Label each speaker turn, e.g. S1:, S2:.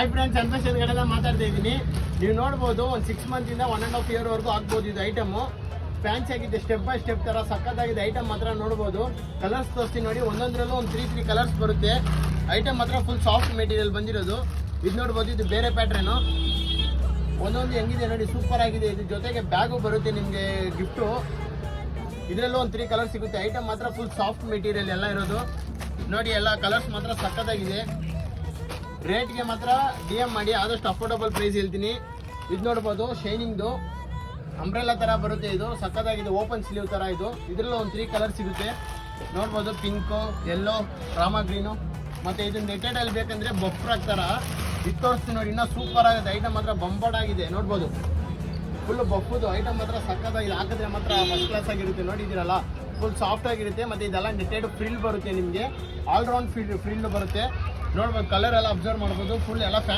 S1: Hi friends, ಅನ್ಫೇಷನ್ ಕಡೆಲ್ಲ ಮಾತಾಡ್ತಾ ಇದ್ದೀನಿ. ನೀವು ನೋಡ್ಬೋದು ಒಂದು 6 ಮಂತಿಂದ 1.5 year ವರೆಗೂ ಆಗ್ಬೋದು ಇದು ಐಟಮು. ಫ್ಯಾನ್ಸಿ ಆಗಿದೆ, ಸ್ಟೆಪ್ ಬೈ ಸ್ಟೆಪ್ ತರ ಸಕ್ಕತ್ತಾಗಿದೆ ಐಟಮ್. ಮಾತ್ರ ನೋಡ್ಬೋದು. ಕಲರ್ಸ್ ತೋರಿಸ್ತೀನಿ ನೋಡಿ, ಒಂದೊಂದರಲ್ಲೂ ಒಂದು 3 ಕಲರ್ಸ್ ಬರುತ್ತೆ. ಐಟಮ್ ಮಾತ್ರ ಫುಲ್ ಸಾಫ್ಟ್ ಮೆಟೀರಿಯಲ್ ಬಂದಿರೋದು. ಇದು ನೋಡ್ಬೋದು, ಇದು ಬೇರೆ ಪ್ಯಾಟ್ರನು. ಒಂದೊಂದು ಹೆಂಗಿದೆ ನೋಡಿ, ಸೂಪರ್ ಆಗಿದೆ. ಇದ್ರ ಜೊತೆಗೆ ಬ್ಯಾಗು ಬರುತ್ತೆ ನಿಮಗೆ ಗಿಫ್ಟು. ಇದರಲ್ಲೂ ಒಂದು 3 ಕಲರ್ ಸಿಗುತ್ತೆ. ಐಟಮ್ ಮಾತ್ರ ಫುಲ್ ಸಾಫ್ಟ್ ಮೆಟೀರಿಯಲ್ ಎಲ್ಲ ಇರೋದು ನೋಡಿ. ಎಲ್ಲ ಕಲರ್ಸ್ ಮಾತ್ರ ಸಕ್ಕತ್ತಾಗಿದೆ. ರೇಟ್ಗೆ ಮಾತ್ರ DM ಮಾಡಿ, ಆದಷ್ಟು ಅಫೋರ್ಡಬಲ್ ಪ್ರೈಸ್ ಹೇಳ್ತೀನಿ. ಇದು ನೋಡ್ಬೋದು, ಶೈನಿಂಗ್ದು ಅಂಬ್ರೆಲ್ಲಾ ಥರ ಬರುತ್ತೆ. ಇದು ಸಕ್ಕತ್ತಾಗಿದೆ, ಓಪನ್ ಸ್ಲೀವ್ ಥರ. ಇದರಲ್ಲೂ ಒಂದು 3 ಕಲರ್ ಸಿಗುತ್ತೆ ನೋಡ್ಬೋದು. ಪಿಂಕು, ಯೆಲ್ಲೋ, ರಾಮಾ ಗ್ರೀನು. ಮತ್ತು ಇದು ನೆಟ್ಟೆಡಲ್ಲಿ ಬೇಕಂದರೆ ಬಫ್ರಾಕ್ ಥರ ಇದು ತೋರಿಸ್ತೀನಿ ನೋಡಿ. ಇನ್ನೂ ಸೂಪರ್ ಆಗುತ್ತೆ ಐಟಮ್. ಮಾತ್ರ ಬಂಬಾಡಾಗಿದೆ ನೋಡ್ಬೋದು. ಫುಲ್ಲು ಬಫ್ಫುದು ಐಟಮ್ ಮಾತ್ರ ಸಕ್ಕತ್ತಾಗಿದೆ. ಹಾಕಿದ್ರೆ ಮಾತ್ರ ಫಸ್ಟ್ ಕ್ಲಾಸ್ ಆಗಿರುತ್ತೆ. ನೋಡಿದ್ದೀರಲ್ಲ, ಫುಲ್ ಸಾಫ್ಟ್ ಆಗಿರುತ್ತೆ. ಮತ್ತು ಇದೆಲ್ಲ ನೆಟ್ಟೆಡ್ ಫ್ರಿಲ್ ಬರುತ್ತೆ ನಿಮಗೆ. ಆಲ್ರೌಂಡ್ ಫ್ರಿಲ್ ಬರುತ್ತೆ ನೋಡ್ಬೋದು. ಕಲರ್ ಎಲ್ಲ ಅಬ್ಸರ್ವ್ ಮಾಡ್ಬೋದು. ಫುಲ್ ಎಲ್ಲ